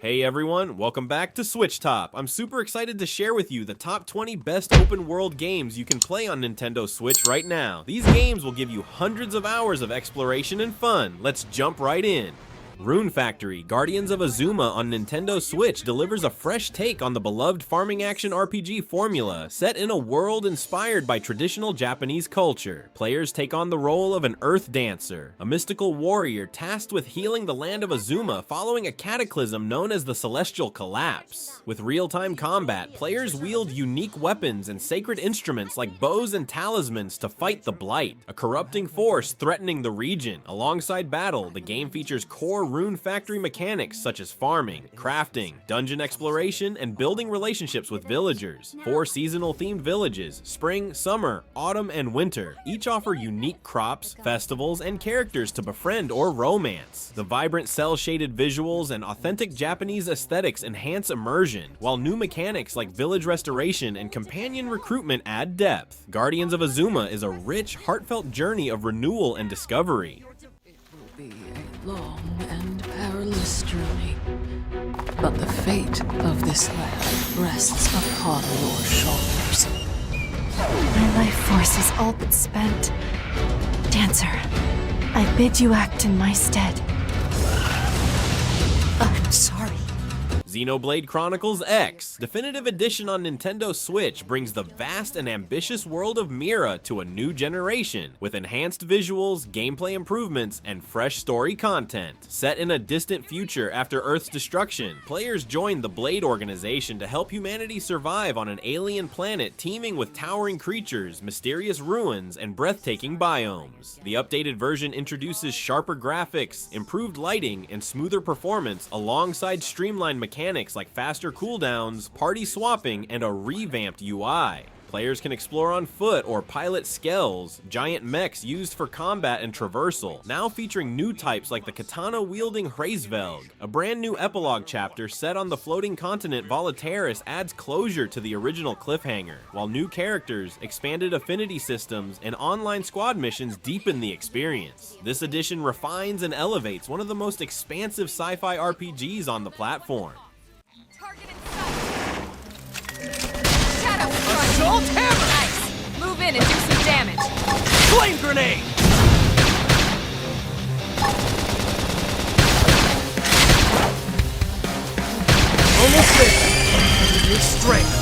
Hey everyone, welcome back to SwitchTop. I'm super excited to share with you the top 20 best open world games you can play on Nintendo Switch right now. These games will give you hundreds of hours of exploration and fun. Let's jump right in. Rune Factory, Guardians of Azuma on Nintendo Switch delivers a fresh take on the beloved farming action RPG formula, set in a world inspired by traditional Japanese culture. Players take on the role of an Earth Dancer, a mystical warrior tasked with healing the land of Azuma following a cataclysm known as the Celestial Collapse. With real-time combat, players wield unique weapons and sacred instruments like bows and talismans to fight the Blight, a corrupting force threatening the region. Alongside battle, the game features core Rune Factory mechanics such as farming, crafting, dungeon exploration, and building relationships with villagers. 4 seasonal themed villages, spring, summer, autumn, and winter, each offer unique crops, festivals, and characters to befriend or romance. The vibrant cel-shaded visuals and authentic Japanese aesthetics enhance immersion, while new mechanics like village restoration and companion recruitment add depth. Guardians of Azuma is a rich, heartfelt journey of renewal and discovery. Be a long and perilous journey, but the fate of this land rests upon your shoulders. My life force is all but spent. Dancer, I bid you act in my stead. I'm sorry. Xenoblade Chronicles X, Definitive Edition on Nintendo Switch, brings the vast and ambitious world of NieR to a new generation, with enhanced visuals, gameplay improvements, and fresh story content. Set in a distant future after Earth's destruction, players join the Blade organization to help humanity survive on an alien planet teeming with towering creatures, mysterious ruins, and breathtaking biomes. The updated version introduces sharper graphics, improved lighting, and smoother performance alongside streamlined mechanics like faster cooldowns, party swapping, and a revamped UI. Players can explore on foot or pilot skells, giant mechs used for combat and traversal, now featuring new types like the katana-wielding Hraesvelg. A brand new epilogue chapter set on the floating continent Volitaris adds closure to the original cliffhanger, while new characters, expanded affinity systems, and online squad missions deepen the experience. This edition refines and elevates one of the most expansive sci-fi RPGs on the platform. Assault hammer! Nice! Move in and do some damage! Flame grenade! Almost there! Your strength!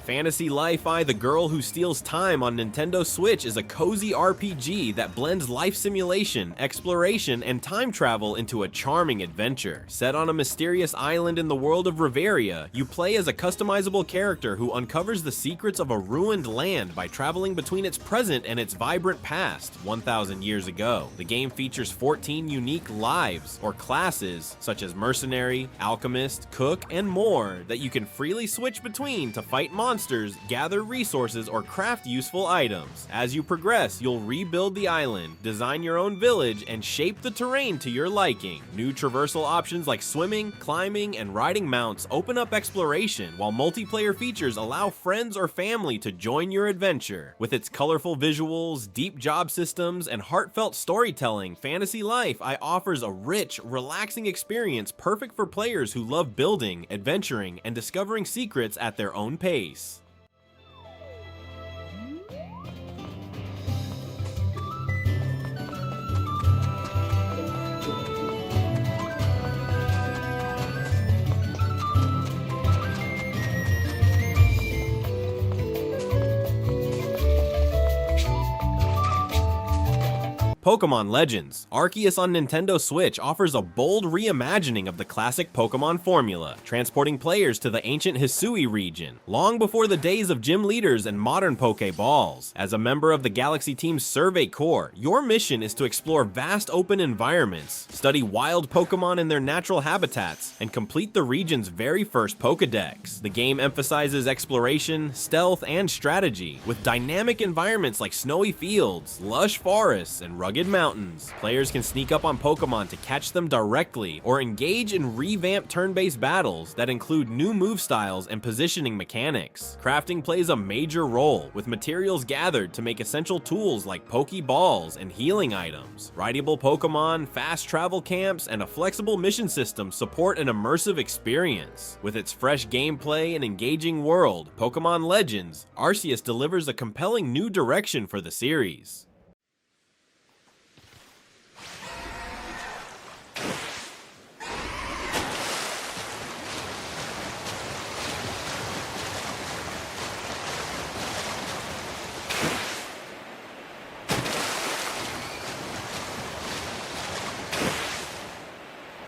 Fantasy Life-I: The Girl Who Steals Time on Nintendo Switch is a cozy RPG that blends life simulation, exploration, and time travel into a charming adventure. Set on a mysterious island in the world of Riveria, you play as a customizable character who uncovers the secrets of a ruined land by traveling between its present and its vibrant past, 1,000 years ago. The game features 14 unique lives, or classes, such as Mercenary, Alchemist, Cook, and more, that you can freely switch between to fight monsters, gather resources, or craft useful items. As you progress, you'll rebuild the island, design your own village, and shape the terrain to your liking. New traversal options like swimming, climbing, and riding mounts open up exploration, while multiplayer features allow friends or family to join your adventure. With its colorful visuals, deep job systems, and heartfelt storytelling, Fantasy Life-I offers a rich, relaxing experience perfect for players who love building, adventuring, and discovering secrets at their own pace. Pokémon Legends. Arceus on Nintendo Switch offers a bold reimagining of the classic Pokémon formula, transporting players to the ancient Hisui region, long before the days of gym leaders and modern Pokéballs. As a member of the Galaxy Team's Survey Corps, your mission is to explore vast open environments, study wild Pokémon in their natural habitats, and complete the region's very first Pokédex. The game emphasizes exploration, stealth, and strategy, with dynamic environments like snowy fields, lush forests, and rugged rugged mountains. Players can sneak up on Pokémon to catch them directly, or engage in revamped turn-based battles that include new move styles and positioning mechanics. Crafting plays a major role, with materials gathered to make essential tools like Pokeballs and healing items. Rideable Pokémon, fast travel camps, and a flexible mission system support an immersive experience. With its fresh gameplay and engaging world, Pokémon Legends, Arceus delivers a compelling new direction for the series.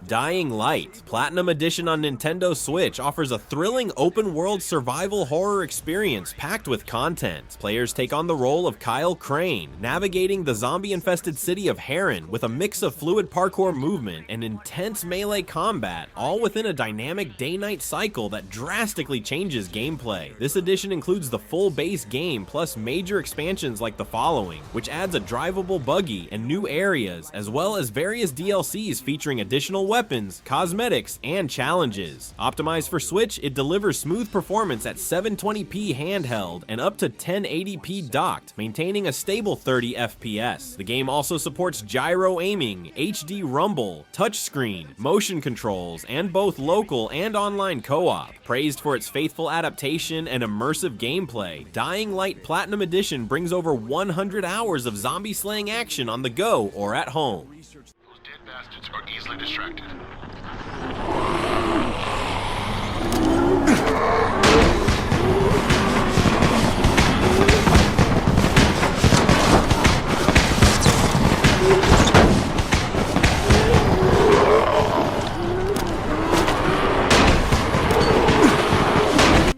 Dying Light, Platinum Edition on Nintendo Switch, offers a thrilling open-world survival horror experience packed with content. Players take on the role of Kyle Crane, navigating the zombie-infested city of Heron with a mix of fluid parkour movement and intense melee combat, all within a dynamic day-night cycle that drastically changes gameplay. This edition includes the full base game plus major expansions like the following, which adds a drivable buggy and new areas, as well as various DLCs featuring additional weapons, cosmetics, and challenges. Optimized for Switch, it delivers smooth performance at 720p handheld and up to 1080p docked, maintaining a stable 30 FPS. The game also supports gyro aiming, HD rumble, touchscreen, motion controls, and both local and online co-op. Praised for its faithful adaptation and immersive gameplay, Dying Light Platinum Edition brings over 100 hours of zombie slaying action on the go or at home. Those dead bastards are easily distracted.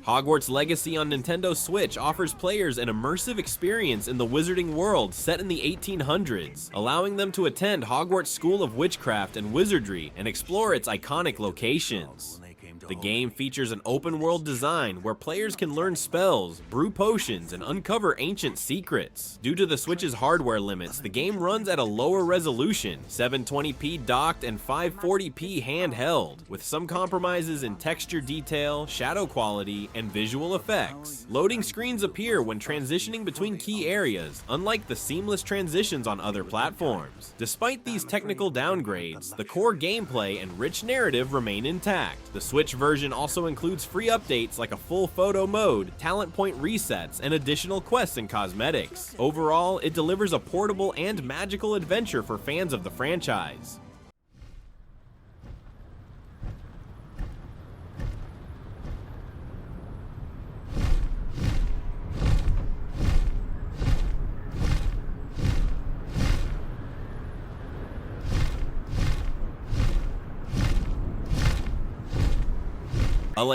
Hogwarts Legacy on Nintendo Switch offers players an immersive experience in the wizarding world set in the 1800s, allowing them to attend Hogwarts School of Witchcraft and Wizardry and explore its iconic locations. The game features an open-world design where players can learn spells, brew potions, and uncover ancient secrets. Due to the Switch's hardware limits, the game runs at a lower resolution, 720p docked and 540p handheld, with some compromises in texture detail, shadow quality, and visual effects. Loading screens appear when transitioning between key areas, unlike the seamless transitions on other platforms. Despite these technical downgrades, the core gameplay and rich narrative remain intact. The Switch version also includes free updates like a full photo mode, talent point resets, and additional quests and cosmetics. Overall, it delivers a portable and magical adventure for fans of the franchise.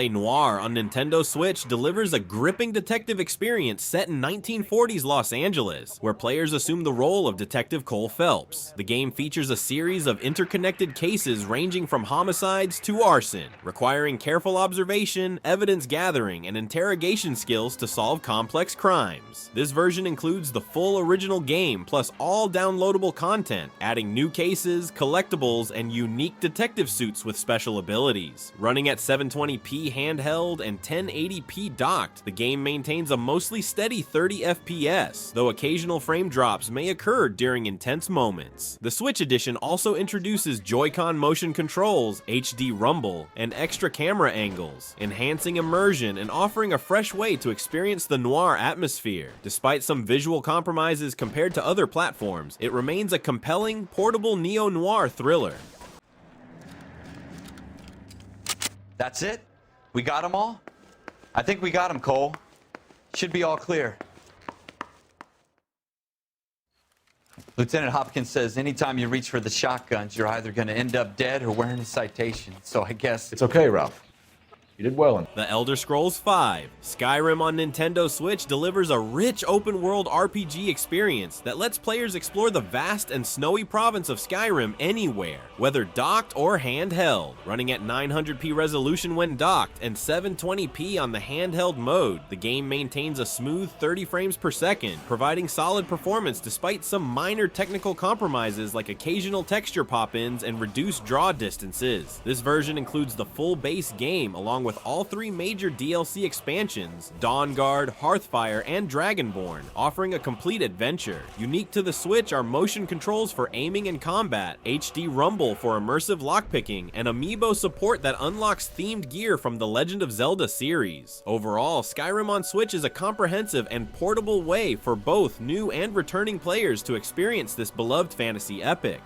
Noire on Nintendo Switch delivers a gripping detective experience set in 1940s Los Angeles, where players assume the role of Detective Cole Phelps. The game features a series of interconnected cases ranging from homicides to arson, requiring careful observation, evidence gathering, and interrogation skills to solve complex crimes. This version includes the full original game plus all downloadable content, adding new cases, collectibles, and unique detective suits with special abilities. Running at 720p handheld and 1080p docked, the game maintains a mostly steady 30 FPS, though occasional frame drops may occur during intense moments. The Switch edition also introduces Joy-Con motion controls, HD rumble, and extra camera angles, enhancing immersion and offering a fresh way to experience the noir atmosphere. Despite some visual compromises compared to other platforms, it remains a compelling, portable neo-noir thriller. That's it? We got them all? I think we got them, Cole. Should be all clear. Lieutenant Hopkins says anytime you reach for the shotguns, you're either going to end up dead or wearing a citation. So I guess... It's okay, Ralph. You did well. The Elder Scrolls V. Skyrim on Nintendo Switch delivers a rich open-world RPG experience that lets players explore the vast and snowy province of Skyrim anywhere, whether docked or handheld. Running at 900p resolution when docked and 720p on the handheld mode, the game maintains a smooth 30 frames per second, providing solid performance despite some minor technical compromises like occasional texture pop-ins and reduced draw distances. This version includes the full base game along with all 3 major DLC expansions, Dawnguard, Hearthfire, and Dragonborn, offering a complete adventure. Unique to the Switch are motion controls for aiming and combat, HD rumble for immersive lockpicking, and amiibo support that unlocks themed gear from the Legend of Zelda series. Overall, Skyrim on Switch is a comprehensive and portable way for both new and returning players to experience this beloved fantasy epic.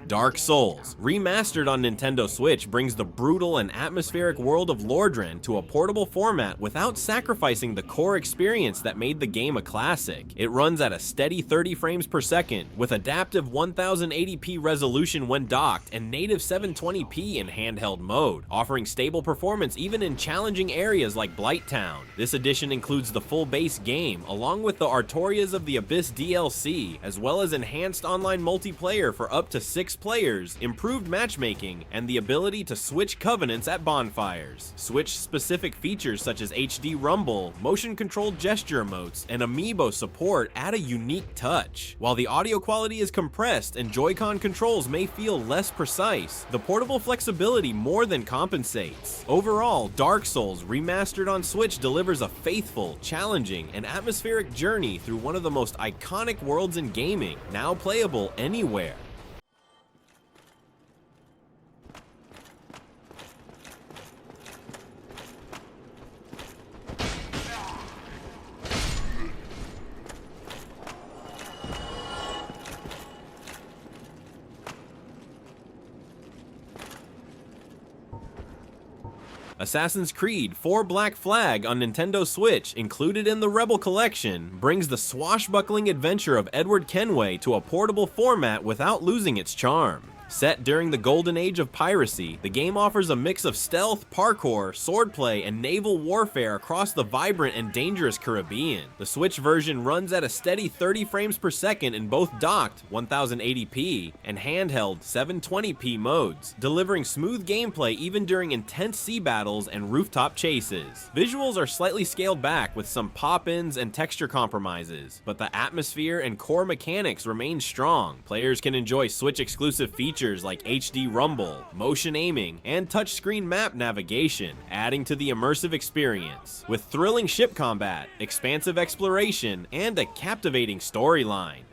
Dark Souls, remastered on Nintendo Switch, brings the brutal and atmospheric world of Lordran to a portable format without sacrificing the core experience that made the game a classic. It runs at a steady 30 frames per second, with adaptive 1080p resolution when docked and native 720p in handheld mode, offering stable performance even in challenging areas like Blighttown. This edition includes the full base game, along with the Artorias of the Abyss DLC, as well as enhanced online multiplayer for up to 6 players, improved matchmaking, and the ability to switch covenants at bonfires. Switch-specific features such as HD rumble, motion-controlled gesture emotes, and amiibo support add a unique touch. While the audio quality is compressed and Joy-Con controls may feel less precise, the portable flexibility more than compensates. Overall, Dark Souls remastered on Switch delivers a faithful, challenging, and atmospheric journey through one of the most iconic worlds in gaming, now playable anywhere. Assassin's Creed 4 Black Flag on Nintendo Switch, included in the Rebel Collection, brings the swashbuckling adventure of Edward Kenway to a portable format without losing its charm. Set during the golden age of piracy, the game offers a mix of stealth, parkour, swordplay, and naval warfare across the vibrant and dangerous Caribbean. The Switch version runs at a steady 30 frames per second in both docked 1080p and handheld 720p modes, delivering smooth gameplay even during intense sea battles and rooftop chases. Visuals are slightly scaled back with some pop-ins and texture compromises, but the atmosphere and core mechanics remain strong. Players can enjoy Switch-exclusive features like HD rumble, motion aiming, and touchscreen map navigation, adding to the immersive experience. With thrilling ship combat, expansive exploration, and a captivating storyline.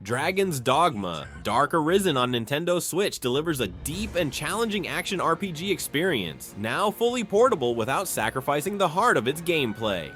Dragon's Dogma, Dark Arisen on Nintendo Switch delivers a deep and challenging action RPG experience, now fully portable without sacrificing the heart of its gameplay.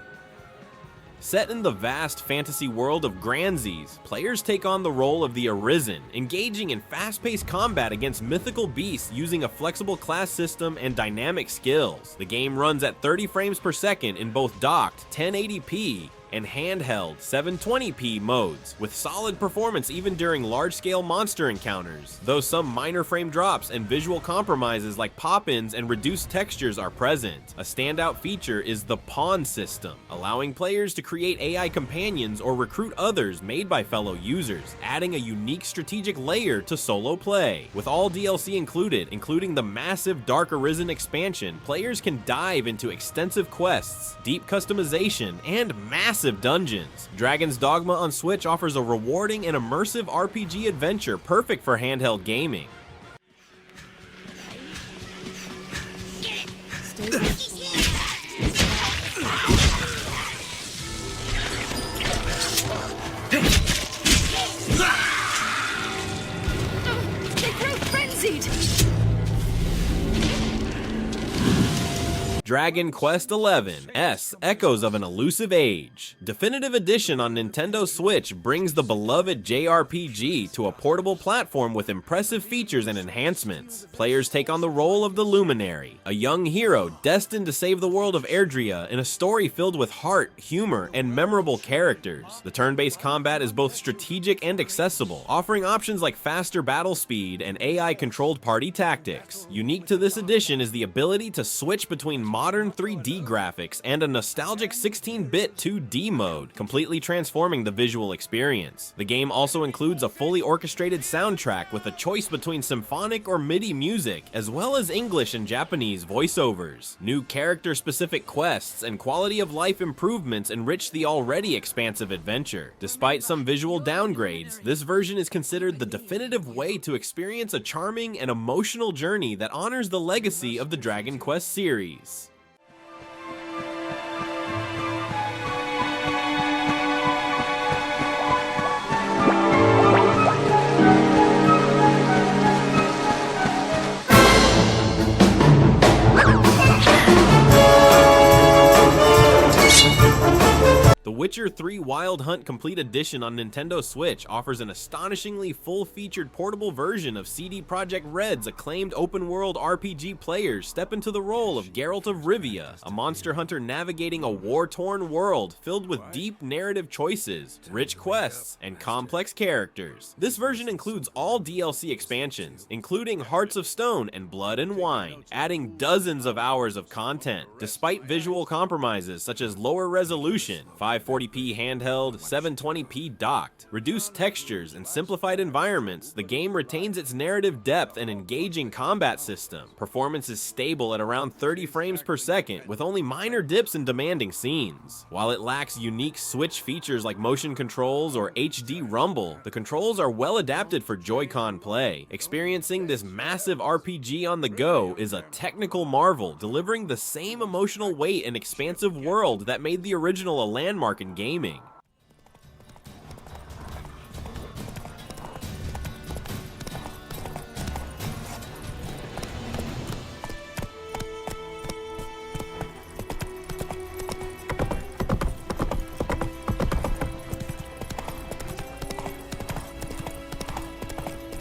Set in the vast fantasy world of Granzees, players take on the role of the Arisen, engaging in fast-paced combat against mythical beasts using a flexible class system and dynamic skills. The game runs at 30 frames per second in both docked 1080p and handheld 720p modes, with solid performance even during large-scale monster encounters, though some minor frame drops and visual compromises like pop-ins and reduced textures are present. A standout feature is the pawn system, allowing players to create AI companions or recruit others made by fellow users, adding a unique strategic layer to solo play. With all DLC included, including the massive Dark Arisen expansion, players can dive into extensive quests, deep customization, and massive dungeons. Dragon's Dogma on Switch offers a rewarding and immersive RPG adventure perfect for handheld gaming. Dragon Quest XI, S, Echoes of an Elusive Age. Definitive Edition on Nintendo Switch brings the beloved JRPG to a portable platform with impressive features and enhancements. Players take on the role of the Luminary, a young hero destined to save the world of Erdrea in a story filled with heart, humor, and memorable characters. The turn-based combat is both strategic and accessible, offering options like faster battle speed and AI-controlled party tactics. Unique to this edition is the ability to switch between modern 3D graphics and a nostalgic 16-bit 2D mode, completely transforming the visual experience. The game also includes a fully orchestrated soundtrack with a choice between symphonic or MIDI music, as well as English and Japanese voiceovers. New character-specific quests and quality-of-life improvements enrich the already expansive adventure. Despite some visual downgrades, this version is considered the definitive way to experience a charming and emotional journey that honors the legacy of the Dragon Quest series. The Witcher 3 Wild Hunt Complete Edition on Nintendo Switch offers an astonishingly full-featured portable version of CD Projekt Red's acclaimed open-world RPG players step into the role of Geralt of Rivia, a monster hunter navigating a war-torn world filled with deep narrative choices, rich quests, and complex characters. This version includes all DLC expansions, including Hearts of Stone and Blood and Wine, adding dozens of hours of content. Despite visual compromises such as lower resolution, 540p handheld, 720p docked, reduced textures, and simplified environments, the game retains its narrative depth and engaging combat system. Performance is stable at around 30 frames per second, with only minor dips in demanding scenes. While it lacks unique Switch features like motion controls or HD rumble, the controls are well adapted for Joy-Con play. Experiencing this massive RPG on the go is a technical marvel, delivering the same emotional weight and expansive world that made the original a landmark in gaming.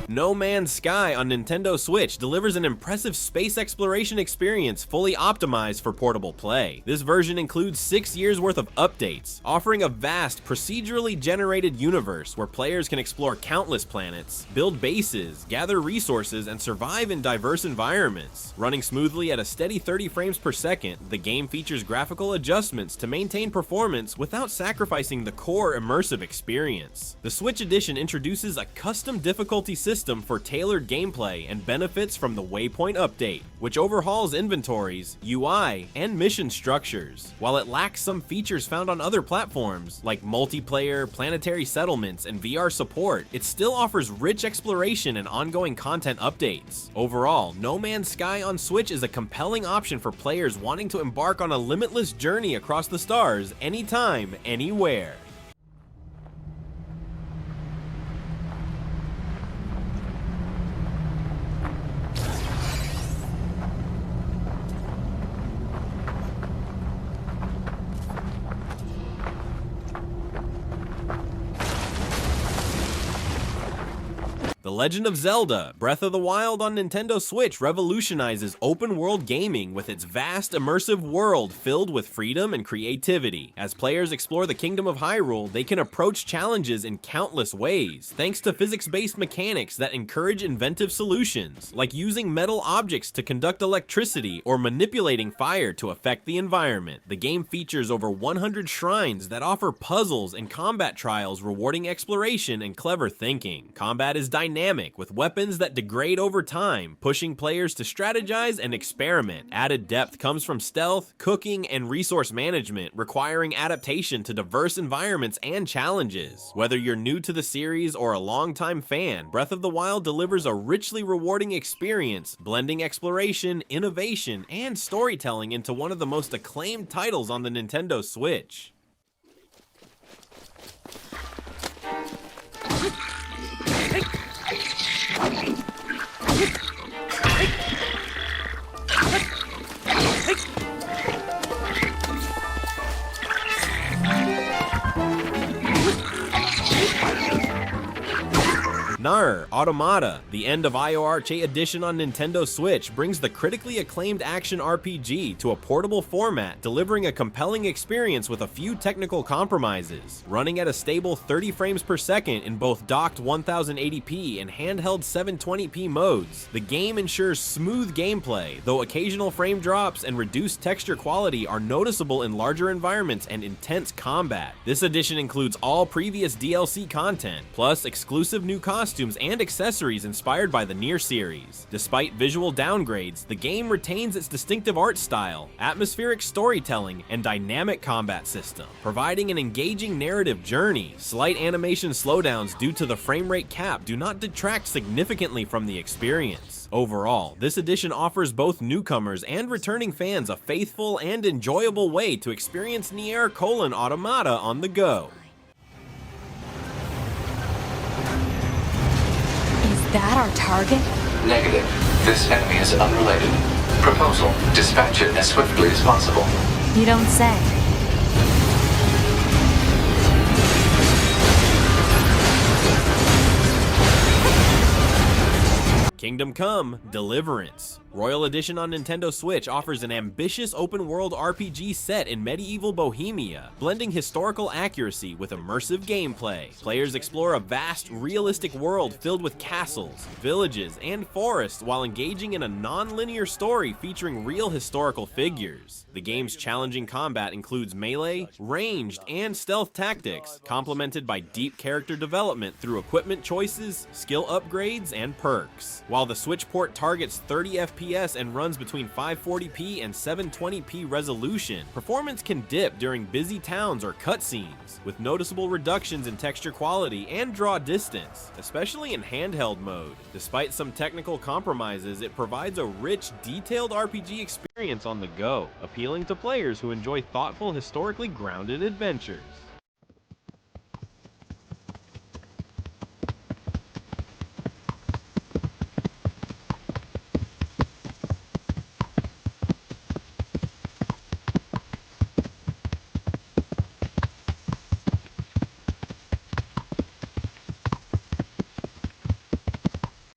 No Man's Sky on Nintendo Switch delivers an impressive space exploration experience fully optimized for portable play. This version includes 6 years worth of updates, offering a vast, procedurally generated universe where players can explore countless planets, build bases, gather resources, and survive in diverse environments. Running smoothly at a steady 30 frames per second, the game features graphical adjustments to maintain performance without sacrificing the core immersive experience. The Switch Edition introduces a custom difficulty system for tailored gameplay and benefits from the Waypoint update, which overhauls inventories, UI, and mission structures. While it lacks some features found on other platforms, like multiplayer, planetary settlements, and VR support, it still offers rich exploration and ongoing content updates. Overall, No Man's Sky on Switch is a compelling option for players wanting to embark on a limitless journey across the stars anytime, anywhere. The Legend of Zelda: Breath of the Wild on Nintendo Switch revolutionizes open-world gaming with its vast, immersive world filled with freedom and creativity. As players explore the Kingdom of Hyrule, they can approach challenges in countless ways, thanks to physics-based mechanics that encourage inventive solutions, like using metal objects to conduct electricity or manipulating fire to affect the environment. The game features over 100 shrines that offer puzzles and combat trials rewarding exploration and clever thinking. Combat is dynamic, with weapons that degrade over time, pushing players to strategize and experiment. Added depth comes from stealth, cooking, and resource management, requiring adaptation to diverse environments and challenges. Whether you're new to the series or a longtime fan, Breath of the Wild delivers a richly rewarding experience, blending exploration, innovation, and storytelling into one of the most acclaimed titles on the Nintendo Switch. NieR Automata, the end of YoRHa edition on Nintendo Switch, brings the critically acclaimed action RPG to a portable format, delivering a compelling experience with a few technical compromises. Running at a stable 30 frames per second in both docked 1080p and handheld 720p modes, the game ensures smooth gameplay, though occasional frame drops and reduced texture quality are noticeable in larger environments and intense combat. This edition includes all previous DLC content, plus exclusive new costumes and accessories inspired by the NieR series. Despite visual downgrades, the game retains its distinctive art style, atmospheric storytelling, and dynamic combat system, providing an engaging narrative journey. Slight animation slowdowns due to the frame rate cap do not detract significantly from the experience. Overall, this edition offers both newcomers and returning fans a faithful and enjoyable way to experience NieR Automata on the go. Is that our target? Negative. This enemy is unrelated. Proposal: dispatch it as swiftly as possible. You don't say. Kingdom Come: Deliverance. Royal Edition on Nintendo Switch offers an ambitious open-world RPG set in medieval Bohemia, blending historical accuracy with immersive gameplay. Players explore a vast, realistic world filled with castles, villages, and forests while engaging in a non-linear story featuring real historical figures. The game's challenging combat includes melee, ranged, and stealth tactics, complemented by deep character development through equipment choices, skill upgrades, and perks. While the Switch port targets 30 FPS and runs between 540p and 720p resolution, performance can dip during busy towns or cutscenes, with noticeable reductions in texture quality and draw distance, especially in handheld mode. Despite some technical compromises, it provides a rich, detailed RPG experience on the go, appealing to players who enjoy thoughtful, historically grounded adventures.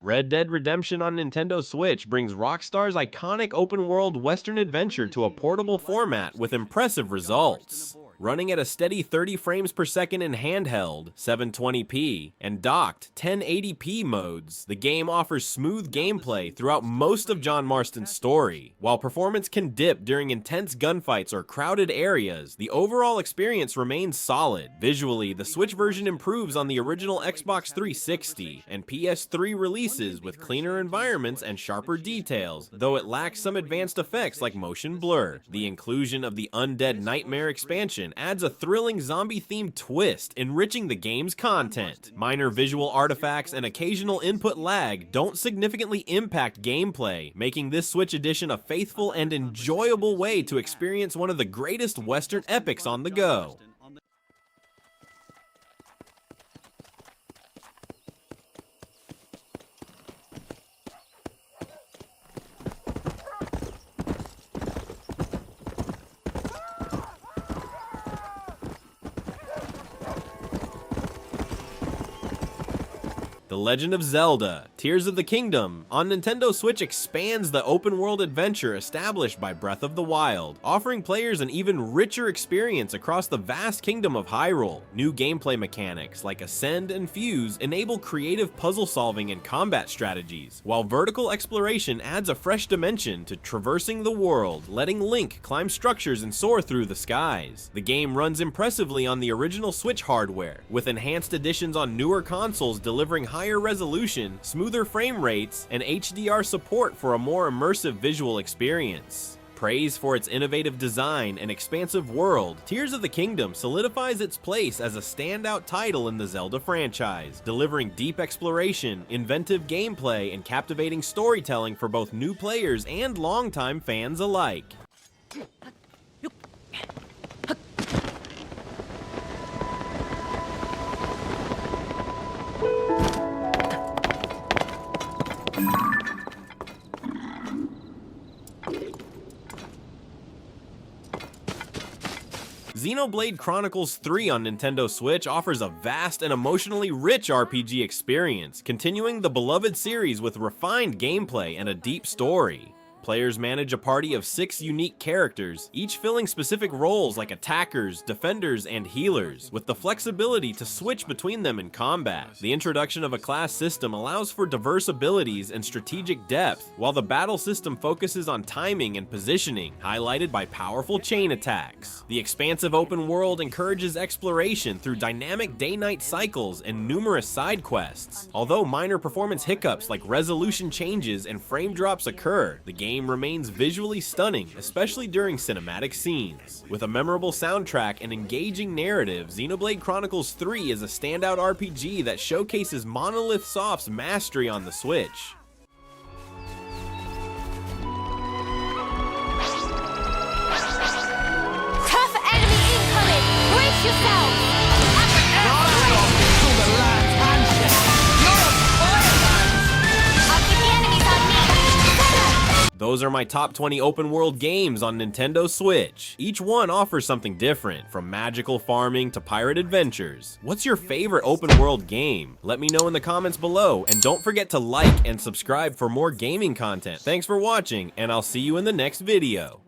Red Dead Redemption on Nintendo Switch brings Rockstar's iconic open-world Western adventure to a portable format with impressive results. Running at a steady 30 frames per second in handheld, 720p, and docked 1080p modes, the game offers smooth gameplay throughout most of John Marston's story. While performance can dip during intense gunfights or crowded areas, the overall experience remains solid. Visually, the Switch version improves on the original Xbox 360 and PS3 releases with cleaner environments and sharper details, though it lacks some advanced effects like motion blur. The inclusion of the Undead Nightmare expansion adds a thrilling zombie-themed twist, enriching the game's content. Minor visual artifacts and occasional input lag don't significantly impact gameplay, making this Switch edition a faithful and enjoyable way to experience one of the greatest Western epics on the go. The Legend of Zelda: Tears of the Kingdom on Nintendo Switch expands the open-world adventure established by Breath of the Wild, offering players an even richer experience across the vast kingdom of Hyrule. New gameplay mechanics like Ascend and Fuse enable creative puzzle solving and combat strategies, while vertical exploration adds a fresh dimension to traversing the world, letting Link climb structures and soar through the skies. The game runs impressively on the original Switch hardware, with enhanced additions on newer consoles delivering higher resolution, smoother frame rates, and HDR support for a more immersive visual experience. Praised for its innovative design and expansive world, Tears of the Kingdom solidifies its place as a standout title in the Zelda franchise, delivering deep exploration, inventive gameplay, and captivating storytelling for both new players and longtime fans alike. Xenoblade Chronicles 3 on Nintendo Switch offers a vast and emotionally rich RPG experience, continuing the beloved series with refined gameplay and a deep story. Players manage a party of 6 unique characters, each filling specific roles like attackers, defenders, and healers, with the flexibility to switch between them in combat. The introduction of a class system allows for diverse abilities and strategic depth, while the battle system focuses on timing and positioning, highlighted by powerful chain attacks. The expansive open world encourages exploration through dynamic day-night cycles and numerous side quests. Although minor performance hiccups like resolution changes and frame drops occur, the game remains visually stunning, especially during cinematic scenes. With a memorable soundtrack and engaging narrative, Xenoblade Chronicles 3 is a standout RPG that showcases Monolith Soft's mastery on the Switch. Tough enemy incoming! Brace yourself! I'll keep the enemies on me! Those are my top 20 open world games on Nintendo Switch. Each one offers something different, from magical farming to pirate adventures. What's your favorite open world game? Let me know in the comments below, and don't forget to like and subscribe for more gaming content. Thanks for watching, and I'll see you in the next video.